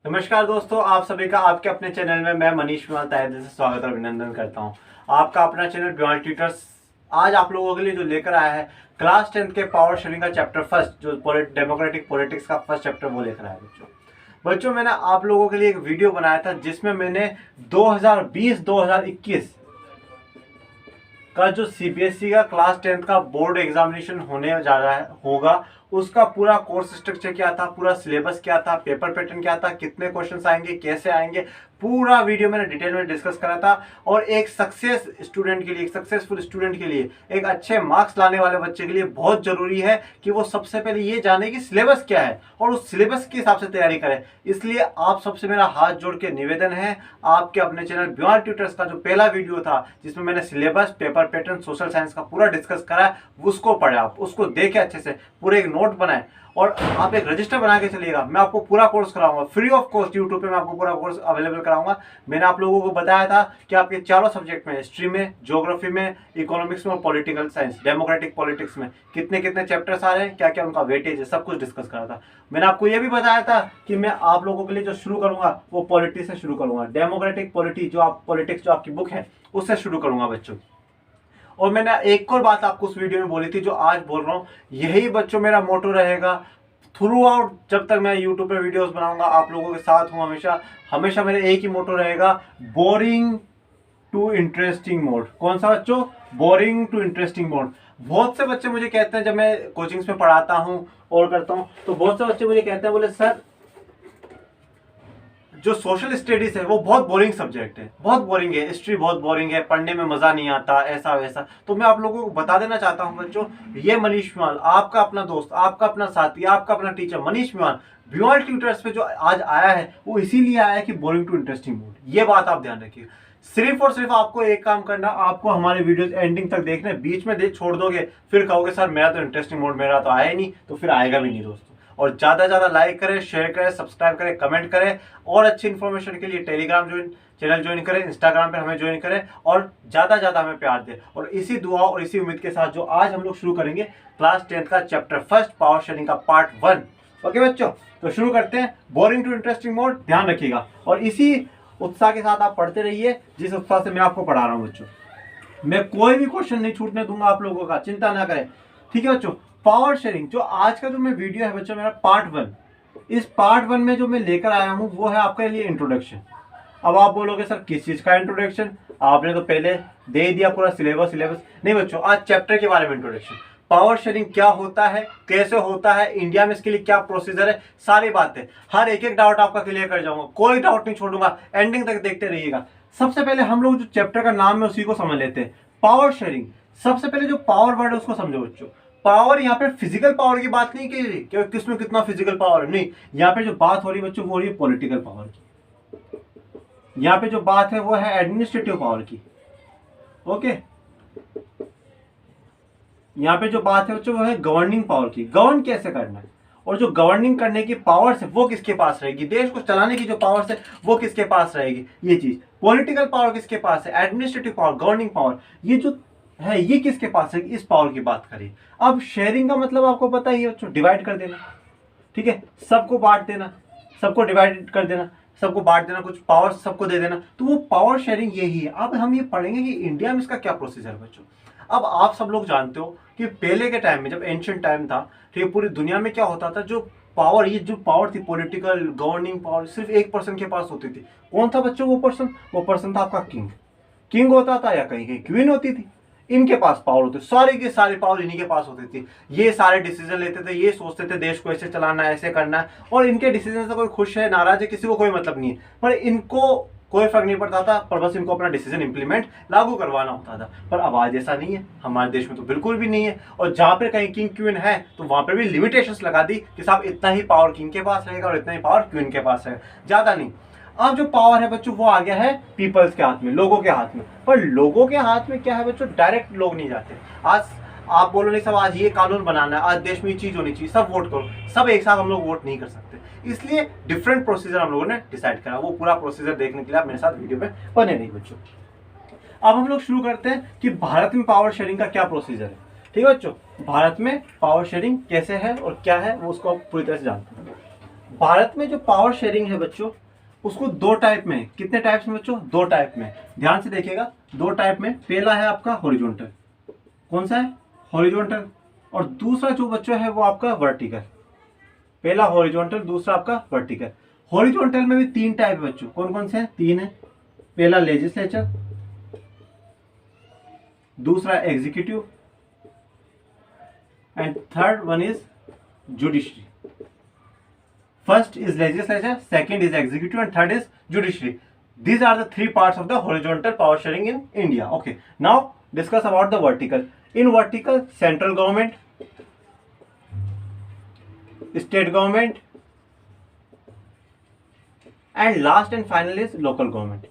नमस्कार दोस्तों, आप सभी का आपके अपने चैनल में मैं मनीष बिवाल तहे दिल से स्वागत और अभिनंदन करता हूं। आपका अपना चैनल बिवाल ट्यूटर्स आज आप लोगों के लिए जो लेकर आया है क्लास 10 के पावर शेयरिंग का चैप्टर फर्स्ट, जो डेमोक्रेटिक पॉलिटिक्स का फर्स्ट चैप्टर वो लेकर आया बच्चों मैंने आप लोगों के लिए एक वीडियो बनाया था जिसमें मैंने 2020-2021 का जो सीबीएसई का क्लास 10 का बोर्ड एग्जामिनेशन होने जा रहा है होगा उसका पूरा कोर्स स्ट्रक्चर क्या था, पूरा सिलेबस क्या था, पेपर पैटर्न क्या था, कितने क्वेश्चंस आएंगे, कैसे आएंगे, पूरा वीडियो मैंने डिटेल में डिस्कस करा था। और एक सक्सेस स्टूडेंट के लिए, एक सक्सेसफुल स्टूडेंट के लिए, एक अच्छे मार्क्स लाने वाले बच्चे के लिए बहुत जरूरी है कि वो सबसे पहले ये जाने कि सिलेबस क्या है और उस सिलेबस के हिसाब से तैयारी करें। इसलिए आप सबसे मेरा हाथ जोड़ के निवेदन है, आपके अपने चैनल बिवाल ट्यूटर्स का जो पहला वीडियो था जिसमें मैंने syllabus, paper pattern, social science का पूरा डिस्कस करा, उसको पढ़े, आप उसको देखे अच्छे से, पूरे एक नोट बनाए और आप एक रजिस्टर बना के चलिएगा। मैं आपको पूरा कोर्स कराऊंगा फ्री ऑफ कॉस्ट, यूट्यूब पे मैं आपको पूरा कोर्स अवेलेबल कराऊंगा। मैंने आप लोगों को बताया था कि आपके चारों सब्जेक्ट में, हिस्ट्री में, ज्योग्राफी में, इकोनॉमिक्स में और पॉलिटिकल साइंस, डेमोक्रेटिक पॉलिटिक्स में कितने कितने चैप्टर्स आ रहे हैं, क्या क्या उनका वेटेज है, सब कुछ डिस्कस करा था। मैंने आपको यह भी बताया था कि मैं आप लोगों के लिए जो शुरू करूंगा वो पॉलिटिक्स से शुरू करूंगा, डेमोक्रेटिक पॉलिटिक्स जो आपकी बुक है उससे शुरू करूंगा बच्चों। और मैंने एक और बात आपको उस वीडियो में बोली थी जो आज बोल रहा हूँ, यही बच्चों मेरा मोटो रहेगा थ्रू आउट। जब तक मैं यूट्यूब पे वीडियोस बनाऊंगा आप लोगों के साथ हूँ, हमेशा हमेशा मेरे एक ही मोटो रहेगा, बोरिंग टू इंटरेस्टिंग मोड। कौन सा बच्चों? Boring to interesting mode. बहुत से बच्चे मुझे कहते हैं, जब मैं कोचिंग्स में पढ़ाता हूँ और करता हूँ तो बहुत से बच्चे मुझे कहते हैं, बोले सर जो सोशल स्टडीज है वो बहुत बोरिंग सब्जेक्ट है, बहुत बोरिंग है, हिस्ट्री बहुत बोरिंग है, पढ़ने में मजा नहीं आता, ऐसा वैसा। तो मैं आप लोगों को बता देना चाहता हूं बच्चों, ये मनीष बिवाल, आपका अपना दोस्त, आपका अपना साथी, आपका अपना टीचर मनीष बिवाल, बिवाल ट्यूटर्स पे जो आज आया है वो इसीलिए आया है कि बोरिंग टू इंटरेस्टिंग मोड। ये बात आप ध्यान रखिए। सिर्फ और सिर्फ आपको एक काम करना, आपको हमारे वीडियोस एंडिंग तक देखने, बीच में छोड़ दोगे फिर कहोगे सर मेरा तो इंटरेस्टिंग मोड मेरा तो आया ही नहीं, तो फिर आएगा भी नहीं दोस्तों। और ज्यादा ज्यादा लाइक करें, शेयर करें, सब्सक्राइब करें, कमेंट करें और अच्छी इन्फॉर्मेशन के लिए टेलीग्राम चैनल ज्वाइन करें, इंस्टाग्राम पर हमें ज्वाइन करें और ज्यादा ज्यादा हमें प्यार दें। और इसी दुआ और इसी उम्मीद के साथ जो आज हम लोग शुरू करेंगे क्लास 10 का चैप्टर फर्स्ट, पावर शेयरिंग का पार्ट 1। ओके बच्चों, तो शुरू करते हैं। बोरिंग टू इंटरेस्टिंग मोड, ध्यान रखिएगा और इसी उत्साह के साथ आप पढ़ते रहिए जिस उत्साह से मैं आपको पढ़ा रहा हूँ बच्चों। मैं कोई भी क्वेश्चन नहीं छूटने दूंगा आप लोगों का, चिंता ना करें, ठीक है बच्चों। पावर शेयरिंग जो आज का जो मैं वीडियो है बच्चों मेरा पार्ट 1, इस पार्ट 1 में जो मैं लेकर आया हूं वो है आपके लिए इंट्रोडक्शन। अब आप बोलोगे सर किस चीज का इंट्रोडक्शन, आपने तो पहले दे दिया पूरा सिलेबस। नहीं बच्चों, आज चैप्टर के बारे में इंट्रोडक्शन, पावर शेयरिंग क्या होता है, कैसे होता है, इंडिया में इसके लिए क्या प्रोसीजर है, सारी बातें, हर एक एक डाउट आपका क्लियर कर जाऊंगा, कोई डाउट नहीं छोड़ूंगा, एंडिंग तक देखते रहिएगा। सबसे पहले हम लोग जो चैप्टर का नाम है उसी को समझ लेते हैं, पावर शेयरिंग। सबसे पहले जो पावर वर्ड है उसको समझो बच्चों। पावर यहाँ पे फिजिकल पावर की बात नहीं की रही कि किसमें कितना फिजिकल पावर है, नहीं, यहाँ पे जो बात हो रही है बच्चों वो हो रही है पॉलिटिकल पावर की। यहाँ पे जो बात है वो है एडमिनिस्ट्रेटिव पावर की। ओके, यहाँ पे जो बात है बच्चों वो है गवर्निंग पावर की, गवर्न कैसे करना है। और जो गवर्निंग करने की पावर है वो किसके पास रहेगी, देश को चलाने की जो पावर है वो किसके पास रहेगी, ये चीज। पॉलिटिकल पावर किसके पास है, एडमिनिस्ट्रेटिव पावर, गवर्निंग पावर, ये जो है ये किसके पास है, इस पावर की बात करिए। अब शेयरिंग का मतलब आपको पता ही है बच्चों, डिवाइड कर देना, ठीक है, सबको बांट देना, सबको डिवाइड कर देना, सबको बांट देना, कुछ पावर सबको दे देना, तो वो पावर शेयरिंग यही है। अब हम ये पढ़ेंगे कि इंडिया में इसका क्या प्रोसीजर है बच्चों। अब आप सब लोग जानते हो कि पहले के टाइम में जब एंशिएंट टाइम था, ठीक है, पूरी दुनिया में क्या होता था, जो पावर, ये जो पावर थी पॉलिटिकल गवर्निंग पावर, सिर्फ एक पर्सन के पास होती थी। कौन था बच्चों वो पर्सन? वो पर्सन था आपका किंग। किंग होता था या कहीं कहीं क्वीन होती थी, इनके पास पावर होती, सारी की सारी पावर इन्हीं के पास होती थी। ये सारे डिसीजन लेते थे, ये सोचते थे देश को ऐसे चलाना है, ऐसे करना है, और इनके डिसीजन से कोई खुश है नाराज है किसी को कोई मतलब नहीं है, पर इनको कोई फर्क नहीं पड़ता था, पर बस इनको अपना डिसीजन इंप्लीमेंट लागू करवाना होता था। पर अब आज ऐसा नहीं है, हमारे देश में तो बिल्कुल भी नहीं है। और जहां पर कहीं किंग क्वीन है तो वहां पर भी लिमिटेशंस लगा दी कि साहब इतना ही पावर किंग के पास रहेगा और इतना ही पावर क्वीन के पास रहेगा, ज्यादा नहीं। अब जो पावर है बच्चों वो आ गया है पीपल्स के हाथ में, लोगों के हाथ में। पर लोगों के हाथ में क्या है बच्चों, डायरेक्ट लोग नहीं जाते। आज आप बोलो नहीं सब आज ये कानून बनाना है, आज देश में ये चीज होनी चाहिए, सब वोट करो, सब एक साथ हम लोग वोट नहीं कर सकते। इसलिए डिफरेंट प्रोसीजर हम लोगों ने डिसाइड करा। वो पूरा प्रोसीजर देखने के लिए आप मेरे साथ वीडियो में बने रहिए बच्चों। अब हम लोग शुरू करते हैं कि भारत में पावर शेयरिंग का क्या प्रोसीजर है। ठीक है बच्चों, भारत में पावर शेयरिंग कैसे है और क्या है वो उसको आप पूरी तरह से जानते हैं। भारत में जो पावर शेयरिंग है बच्चों, उसको दो टाइप में, कितने टाइप्स में बच्चों, दो टाइप में, ध्यान से देखिएगा, दो टाइप में। पहला है आपका हॉरिजॉन्टल, कौन सा है, हॉरिजॉन्टल, और दूसरा जो बच्चों है वो आपका वर्टिकल। पहला हॉरिजॉन्टल, दूसरा आपका वर्टिकल। हॉरिजॉन्टल में भी तीन टाइप है बच्चों, कौन कौन से हैं, तीन है। पहला लेजिस्लेचर, दूसरा executive, and third one is judiciary. First is legislature, second is executive, and third is judiciary. These are the three parts of the horizontal power sharing in India. Okay, now discuss about the vertical. In vertical, central government, state government, and last and final is local government.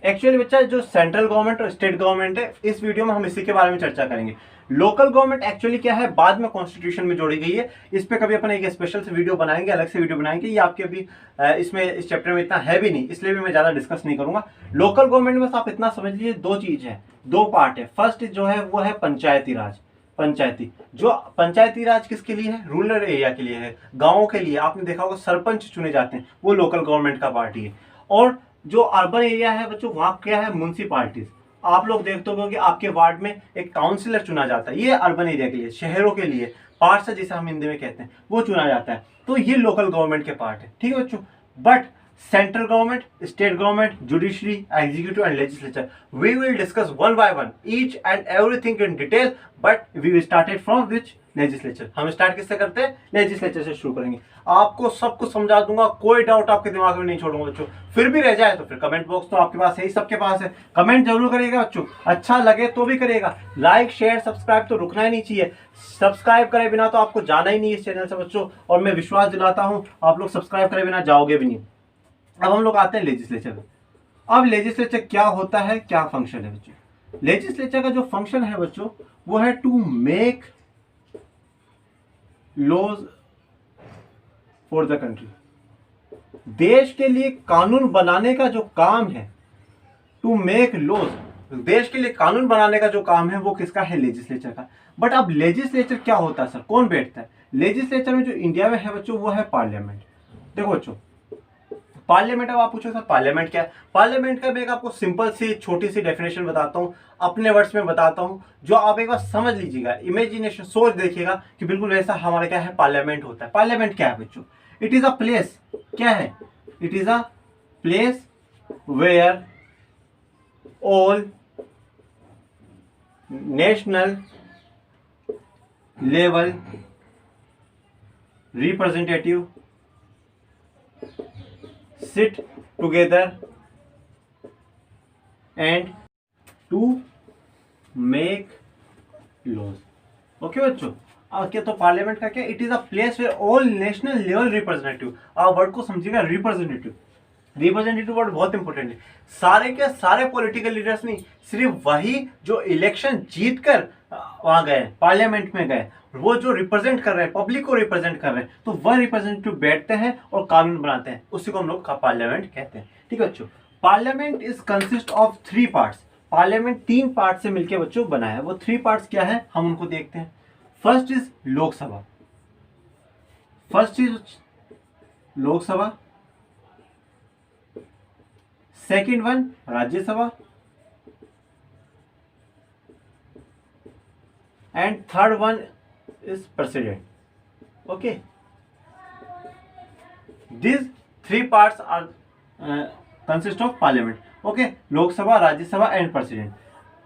Actually बच्चा जो central government और state government है, इस video में हम इसी के बारे में चर्चा करेंगे। लोकल गवर्नमेंट एक्चुअली क्या है, बाद में कॉन्स्टिट्यूशन में जोड़ी गई है। इस पे कभी अपन एक स्पेशल से वीडियो बनाएंगे, अलग से वीडियो बनाएंगे। ये आपके अभी इसमें इस चैप्टर में इतना है भी नहीं, इसलिए भी मैं ज्यादा डिस्कस नहीं करूंगा। लोकल गवर्नमेंट में आप इतना समझ लीजिए, दो चीज है, दो पार्ट है। फर्स्ट जो है वो है पंचायती राज। पंचायती, जो पंचायती राज किसके लिए है, रूरल एरिया के लिए है, गाँवों के लिए। आपने देखा होगा सरपंच चुने जाते हैं, वो लोकल गवर्नमेंट का पार्टी है। और जो अर्बन एरिया है बच्चों, वहां क्या है, म्युनिसिपालिटीज। आप लोग देखते हो कि आपके वार्ड में एक काउंसिलर चुना जाता है, ये अर्बन एरिया के लिए, शहरों के लिए, पार्षद जिसे हम हिंदी में कहते हैं, वो चुना जाता है। तो ये लोकल गवर्नमेंट के पार्ट है, ठीक है बच्चों। But central government, state government, judiciary, executive and legislature, we will discuss one by one each and everything in detail. But we started from which, legislature. हम स्टार्ट किससे करते हैं, लेजिस्लेचर से शुरू करेंगे। आपको सब कुछ समझा दूंगा, कोई डाउट आपके दिमाग में नहीं छोड़ूंगा बच्चों। फिर भी रह जाए तो फिर कमेंट बॉक्स तो आपके पास है ही, सबके पास है, कमेंट जरूर करिएगा बच्चों। अच्छा लगे तो भी करिएगा, लाइक शेयर सब्सक्राइब तो रुकना ही नहीं चाहिए। सब्सक्राइब करे बिना तो आपको जाना ही नहीं इस चैनल से बच्चों, और मैं विश्वास दिलाता हूं आप लोग सब्सक्राइब करे बिना जाओगे भी नहीं। अब हम लोग आते हैं लेजिस्लेचर में। अब लेजिस्लेचर क्या होता है, क्या फंक्शन है बच्चों। लेजिस्लेचर का जो फंक्शन है बच्चों, वो है to make laws for the country. देश के लिए कानून बनाने का जो काम है, टू मेक लॉज, देश के लिए कानून बनाने का जो काम है वो किसका है, लेजिस्लेचर का। बट अब लेजिस्लेचर क्या होता है सर, कौन बैठता है लेजिस्लेचर में, जो इंडिया में है बच्चों वो है पार्लियामेंट। देखो बच्चों, पार्लियामेंट, अब आप पूछो सर पार्लियामेंट क्या है। पार्लियामेंट का मैं एक आपको सिंपल सी छोटी सी डेफिनेशन बताता हूँ, अपने वर्ड्स में बताता हूँ, जो आप एक बार समझ लीजिएगा, इमेजिनेशन सोच देखिएगा कि बिल्कुल वैसा हमारा क्या है, पार्लियामेंट होता है। पार्लियामेंट क्या है बच्चों, इट इज अ प्लेस, क्या है, it is a place where all national level representative sit together and to make laws. Okay बच्चों, क्या तो पार्लियामेंट का क्या, it is a place where all national level representative, आप वर्ड को समझिएगा, रिप्रेजेंटेटिव। रिप्रेजेंटेटिव वर्ड बहुत इंपॉर्टेंट है। सारे के सारे पॉलिटिकल लीडर्स नहीं, सिर्फ वही जो इलेक्शन जीत कर वहां गए, पार्लियामेंट में गए, वो जो रिप्रेजेंट कर रहे हैं, पब्लिक को रिप्रेजेंट कर रहे हैं, तो वह रिप्रेजेंटेटिव बैठते हैं और कानून बनाते हैं, उसी को हम लोग पार्लियामेंट कहते हैं। ठीक है बच्चों, parliament is consist of three parts. Parliament तीन पार्ट से मिलकर बच्चों बना है। वो थ्री पार्ट्स क्या है, हम उनको देखते हैं। First is Lok Sabha, first is Lok Sabha, second one Rajya Sabha, and third one is president. Okay, these three parts are consist of parliament. Okay, Lok Sabha, Rajya Sabha and president.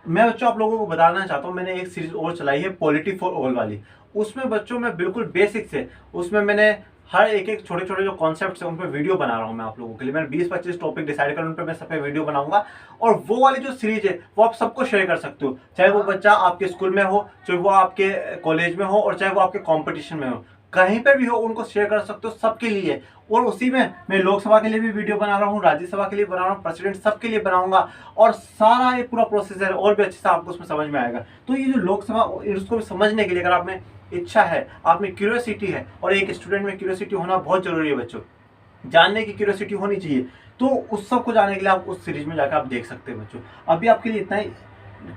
मैं बच्चों आप लोगों को बताना चाहता हूँ, मैंने एक सीरीज और चलाई है पॉलिटी फॉर ऑल वाली। उसमें बच्चों मैं बिल्कुल बेसिक से, उसमें मैंने हर एक छोटे छोटे जो कॉन्सेप्ट्स हैं उन पर वीडियो बना रहा हूँ मैं आप लोगों के लिए। मैंने 20-25 टॉपिक डिसाइड कर उन पर मैं सब पे वीडियो बनाऊंगा, और वो वाली जो सीरीज है वो आप सबको शेयर कर सकते हो, चाहे वो बच्चा आपके स्कूल में हो, चाहे वो आपके कॉलेज में हो, और चाहे वो आपके कॉम्पिटिशन में हो, कहीं पे भी हो उनको शेयर कर सकते हो, सबके लिए। और उसी में मैं लोकसभा के लिए भी वीडियो बना रहा हूँ, राज्यसभा के लिए बना रहा हूँ, प्रेसिडेंट सबके लिए बनाऊंगा, और सारा ये पूरा प्रोसेस है और भी अच्छे से आपको उसमें समझ में आएगा। तो ये जो लोकसभा, इसको भी समझने के लिए अगर आप में इच्छा है, आप में क्यूरियोसिटी है, और एक स्टूडेंट में क्यूरियोसिटी होना बहुत जरूरी है बच्चों, जानने की क्यूरियोसिटी होनी चाहिए, तो उस सब को जानने के लिए आप उस सीरीज में जाकर आप देख सकते हैं बच्चों। अभी आपके लिए इतना ही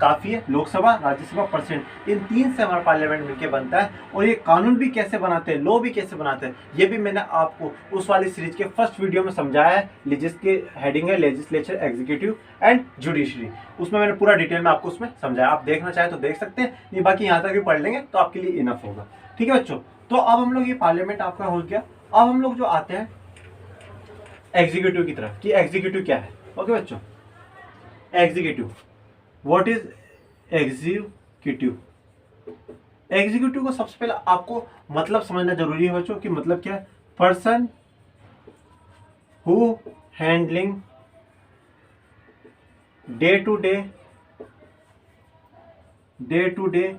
काफ़ी है, लोकसभा, राज्यसभा, प्रेसिडेंट, इन तीन से हमारा पार्लियामेंट मिलकर बनता है। और ये कानून भी कैसे बनाते हैं, लॉ भी कैसे बनाते हैं, ये भी मैंने आपको उस वाली सीरीज के फर्स्ट वीडियो में समझाया है, जिसकी हेडिंग है लेजिस्लेचर, एग्जीक्यूटिव एंड जुडिशरी। उसमें मैंने पूरा डिटेल में आपको उसमें समझाया, आप देखना चाहें तो देख सकते हैं, नहीं बाकी यहाँ तक भी पढ़ लेंगे तो आपके लिए इनफ होगा। ठीक है बच्चों, तो अब हम लोग ये पार्लियामेंट आपका हो गया। अब हम लोग जो आते हैं एग्जीक्यूटिव की तरफ, कि एग्जीक्यूटिव क्या है। ओके बच्चों, executive, what is executive. Executive को सबसे पहले आपको मतलब समझना जरूरी है बच्चों, कि मतलब क्या है। Person who handling day to day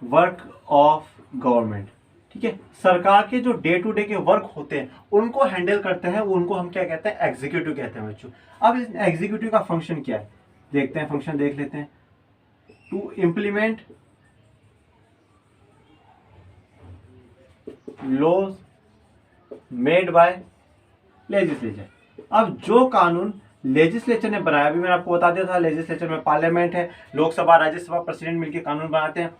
work of government. ठीक है, सरकार के जो डे टू डे के वर्क होते हैं उनको हैंडल करते हैं, उनको हम क्या कहते हैं, एग्जीक्यूटिव कहते हैं बच्चों। अब इस एग्जीक्यूटिव का फंक्शन क्या है, देखते हैं, फंक्शन देख लेते हैं। To implement laws made by legislature. अब जो कानून लेजिस्लेचर ने बनाया, अभी मैंने आपको बता दिया था, लेजिस्लेचर में पार्लियामेंट है, लोकसभा, राज्यसभा, प्रेसिडेंट मिलकर कानून बनाते हैं।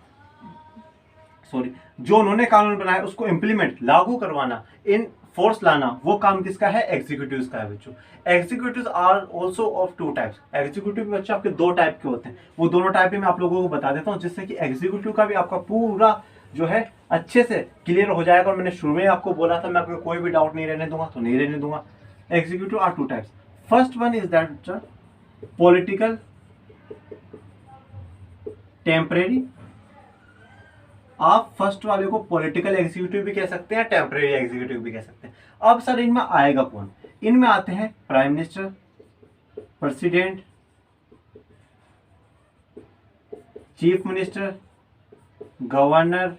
सॉरी, जो उन्होंने कानून बनाया उसको इम्प्लीमेंट, लागू करवाना, इन फोर्स लाना, वो काम किसका है, एग्जीक्यूटिव का है बच्चों। Executive are also of two types. Executive बच्चों आपके दो टाइप के होते हैं, वो दोनों टाइप भी मैं आप लोगों को बता देता हूँ, जिससे कि एग्जीक्यूटिव का भी आपका पूरा जो है अच्छे से क्लियर हो जाएगा। और मैंने शुरू में आपको बोला था, मैं आपको कोई भी डाउट नहीं रहने दूंगा, तो नहीं रहने दूंगा। Executive are two types. First one is that political temporary. आप फर्स्ट वाले को पॉलिटिकल एग्जीक्यूटिव भी कह सकते हैं, टेम्परेरी एग्जीक्यूटिव भी कह सकते हैं। अब सर इनमें आएगा कौन, इनमें आते हैं prime minister, president, chief minister, governor,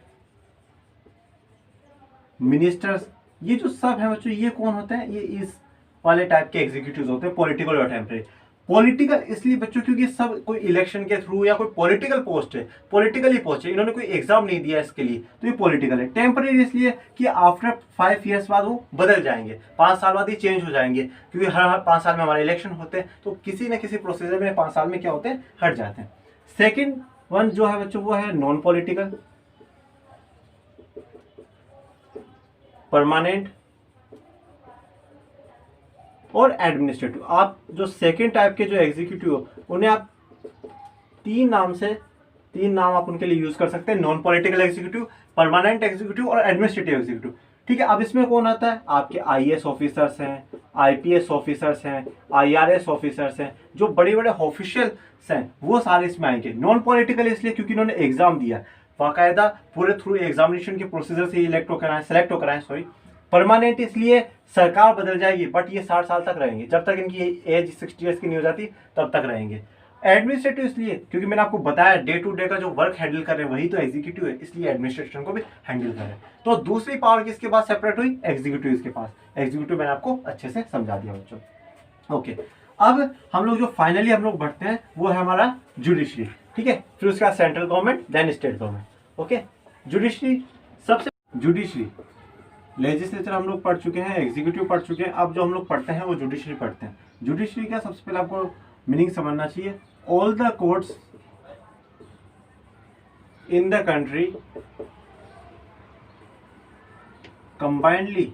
ministers. ये जो सब है बच्चों, ये कौन होते हैं, ये इस वाले टाइप के एग्जीक्यूटिव होते हैं, पॉलिटिकल और टेम्परेरी। पॉलिटिकल इसलिए बच्चों क्योंकि सब कोई इलेक्शन के थ्रू या कोई पॉलिटिकल पोस्ट है, पॉलिटिकल ही पोस्ट है, इन्होंने कोई एग्जाम नहीं दिया इसके लिए, तो ये पॉलिटिकल है। टेम्परेरी इसलिए कि आफ्टर 5 ईयर्स बाद वो बदल जाएंगे, 5 साल बाद ही चेंज हो जाएंगे, क्योंकि हर 5 साल में हमारे इलेक्शन होते हैं, तो किसी न किसी प्रोसीजर में 5 साल में क्या होते हैं, हट जाते हैं। सेकेंड वन जो है बच्चों वो है नॉन पॉलिटिकल, परमानेंट और एडमिनिस्ट्रेटिव। आप जो सेकेंड टाइप के जो एग्जीक्यूटिव हो, उन्हें आप तीन नाम आप उनके लिए यूज कर सकते हैं, non political executive, permanent executive और एडमिनिस्ट्रेटिव एग्जीक्यूटिव। ठीक है, अब इसमें कौन आता है, आपके आईएएस ऑफिसर्स हैं, आईपीएस ऑफिसर्स हैं, आईआरएस ऑफिसर्स हैं, जो बड़े बड़े ऑफिशियल्स हैं, वो सारे इसमें आएंगे। नॉन पॉलिटिकल इसलिए क्योंकि इन्होंने एग्जाम दिया, बाकायदा पूरे थ्रू एग्जामिनेशन के प्रोसीजर से इलेक्ट होकर आए, सेलेक्ट होकर आए, सॉरी। परमानेंट इसलिए सरकार बदल जाएगी, बट ये 60 साल तक रहेंगे, जब तक इनकी एज 60 ईयर्स की नहीं हो जाती तब तक रहेंगे। एडमिनिस्ट्रेटिव इसलिए क्योंकि मैंने आपको बताया डे टू डे का जो वर्क हैंडल कर रहे हैं वही तो एग्जीक्यूटिव है, इसलिए एडमिनिस्ट्रेशन को भी हैंडल कर रहे हैं। तो दूसरी पावर किसके पास सेपरेट हुई, एग्जीक्यूटिव के पास। एग्जीक्यूटिव मैंने आपको अच्छे से समझा दिया बच्चों। ओके, अब हम लोग जो फाइनली हम लोग बढ़ते हैं वो है हमारा जुडिशरी। ठीक है, फिर उसके बाद central government, then state government. Okay, judiciary सबसे, जुडिशरी लेजिस्लेचर हम लोग पढ़ चुके हैं, एग्जीक्यूटिव पढ़ चुके हैं, अब जो हम लोग पढ़ते हैं वो जुडिशरी पढ़ते हैं। जुडिशरी का सबसे पहले आपको मीनिंग समझना चाहिए, all the courts in the country combinedly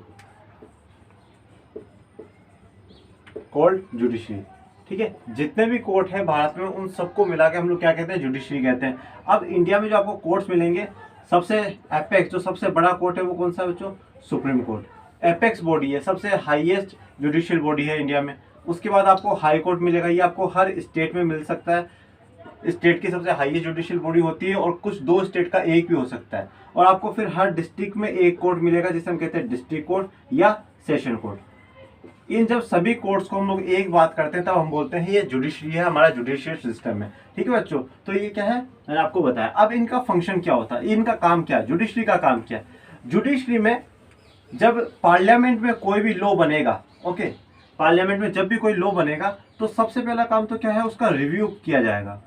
called judiciary. ठीक है, जितने भी कोर्ट हैं भारत में उन सबको मिला के हम लोग क्या कहते हैं, जुडिशरी कहते हैं। अब इंडिया में जो आपको कोर्ट्स मिलेंगे, सबसे एपेक्स जो सबसे बड़ा कोर्ट है वो कौन सा बच्चों, सुप्रीम कोर्ट। एपेक्स बॉडी है, सबसे हाईएस्ट जुडिशियल बॉडी है इंडिया में। उसके बाद आपको हाई कोर्ट मिलेगा, ये आपको हर स्टेट में मिल सकता है। स्टेट की सबसे हाईएस्ट जुडिशियल बॉडी होती है, और कुछ 2 स्टेट का एक भी हो सकता है। और आपको फिर हर डिस्ट्रिक्ट में एक कोर्ट मिलेगा, जिसे हम कहते हैं डिस्ट्रिक्ट कोर्ट या सेशन कोर्ट। इन जब सभी कोर्ट्स को हम लोग एक बात करते हैं तब हम बोलते हैं ये जुडिशरी है, हमारा जुडिशियल सिस्टम है। ठीक है बच्चों, तो ये क्या है मैंने आपको बताया। अब इनका फंक्शन क्या होता है, इनका काम क्या है, जुडिशरी का काम क्या है। जुडिशरी में जब पार्लियामेंट में कोई भी लॉ बनेगा, ओके, पार्लियामेंट में जब भी कोई लॉ बनेगा तो सबसे पहला काम तो क्या है, उसका रिव्यू किया जाएगा,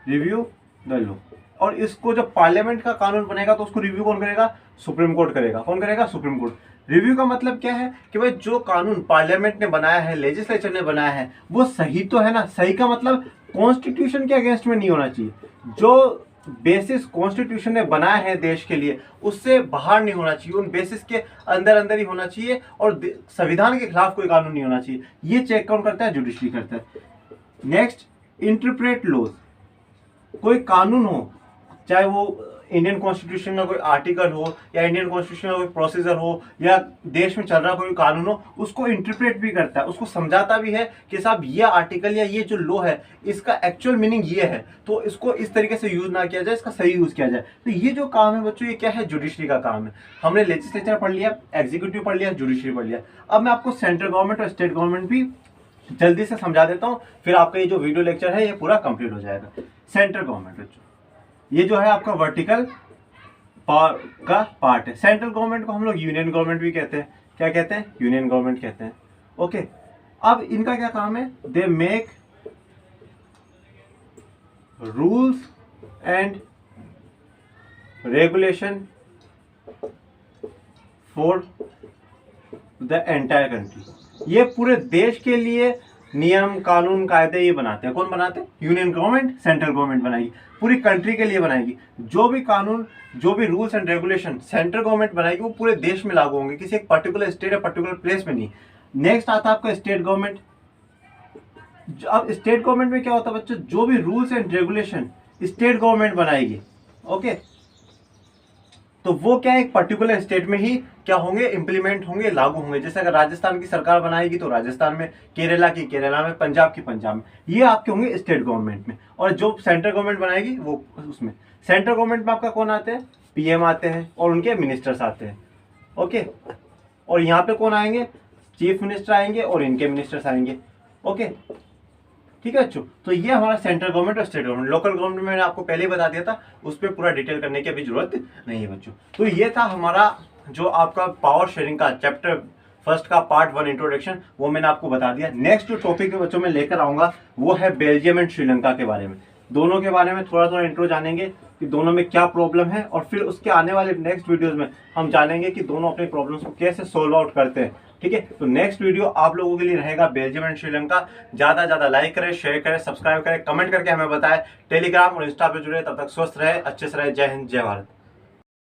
रिव्यू द लॉ। और इसको जब पार्लियामेंट का कानून बनेगा तो उसको रिव्यू कौन करेगा, सुप्रीम कोर्ट करेगा। कौन करेगा, सुप्रीम कोर्ट। रिव्यू का मतलब क्या है कि भाई जो कानून पार्लियामेंट ने बनाया है, लेजिस्लेचर ने बनाया है, वो सही तो है ना। सही का मतलब कॉन्स्टिट्यूशन के अगेंस्ट में नहीं होना चाहिए। जो बेसिस कॉन्स्टिट्यूशन ने बनाया है देश के लिए उससे बाहर नहीं होना चाहिए, उन बेसिस के अंदर अंदर ही होना चाहिए और संविधान के खिलाफ कोई कानून नहीं होना चाहिए। ये चेक कौन करता है? जुडिशरी करता है। Next, interpret laws. कोई कानून हो, चाहे वो इंडियन कॉन्स्टिट्यूशन का कोई आर्टिकल हो या इंडियन कॉन्स्टिट्यूशन का कोई प्रोसीजर हो या देश में चल रहा कोई कानून हो, उसको इंटरप्रेट भी करता है, उसको समझाता भी है कि साहब ये आर्टिकल या ये जो लॉ है इसका एक्चुअल मीनिंग ये है, तो इसको इस तरीके से यूज ना किया जाए, इसका सही यूज किया जाए। तो ये जो काम है बच्चों, ये क्या है? जुडिशरी का काम है। हमने लेजिस्लेचर पढ़ लिया, एग्जीक्यूटिव पढ़ लिया, जुडिशरी पढ़ लिया। अब मैं आपको सेंट्रल गवर्नमेंट और स्टेट गवर्नमेंट भी जल्दी से समझा देता हूँ, फिर आपका ये जो वीडियो लेक्चर है ये पूरा कंप्लीट हो जाएगा। सेंट्रल गवर्नमेंट बच्चों, ये जो है आपका वर्टिकल का पार्ट है। सेंट्रल गवर्नमेंट को हम लोग यूनियन गवर्नमेंट भी कहते हैं। क्या कहते हैं? यूनियन गवर्नमेंट कहते हैं। ओके, अब इनका क्या काम है? They make rules and regulation for the entire country. ये पूरे देश के लिए नियम कानून कायदे ये बनाते हैं। कौन बनाते हैं? यूनियन गवर्नमेंट, सेंट्रल गवर्नमेंट बनाएगी, पूरी कंट्री के लिए बनाएगी। जो भी कानून, जो भी rules and regulation central government बनाएगी वो पूरे देश में लागू होंगे, किसी एक पर्टिकुलर स्टेट या पर्टिकुलर प्लेस में नहीं। नेक्स्ट आता है आपका स्टेट गवर्नमेंट। अब स्टेट गवर्नमेंट में क्या होता है बच्चों? जो भी rules and regulation state government बनाएगी, ओके, तो वो क्या है? एक पर्टिकुलर स्टेट में ही क्या होंगे? इंप्लीमेंट होंगे, लागू होंगे। जैसे अगर राजस्थान की सरकार बनाएगी तो राजस्थान में, केरला की केरला में, पंजाब की पंजाब में, ये आपके होंगे स्टेट गवर्नमेंट में। और जो सेंट्रल गवर्नमेंट बनाएगी वो उसमें। सेंट्रल गवर्नमेंट में आपका कौन आते हैं? पीएम आते हैं और उनके मिनिस्टर्स आते हैं। ओके, और यहाँ पे कौन आएंगे? चीफ मिनिस्टर आएंगे और इनके मिनिस्टर्स आएंगे। ओके, ठीक है बच्चों। तो ये हमारा सेंट्रल गवर्नमेंट और स्टेट गवर्नमेंट। लोकल गवर्नमेंट मैंने आपको पहले ही बता दिया था, उस पर पूरा डिटेल करने की अभी जरूरत नहीं है बच्चों। तो ये था हमारा जो आपका पावर शेयरिंग का चैप्टर फर्स्ट का पार्ट 1 इंट्रोडक्शन, वो मैंने आपको बता दिया। नेक्स्ट जो टॉपिक के बच्चों में लेकर आऊंगा वो है बेल्जियम एंड श्रीलंका के बारे में। दोनों के बारे में थोड़ा थोड़ा इंट्रो जानेंगे कि दोनों में क्या प्रॉब्लम है, और फिर उसके आने वाले नेक्स्ट वीडियोस में हम जानेंगे कि दोनों अपने प्रॉब्लम्स को कैसे सोल्व आउट करते हैं। ठीक है, तो नेक्स्ट वीडियो आप लोगों के लिए रहेगा बेल्जियम एंड श्रीलंका। ज्यादा लाइक करें, शेयर करें, सब्सक्राइब करें, कमेंट करके हमें बताएं। टेलीग्राम और इंस्टा पे जुड़े। तब तक स्वस्थ रहे, अच्छे से रहे। जय हिंद, जय भारत।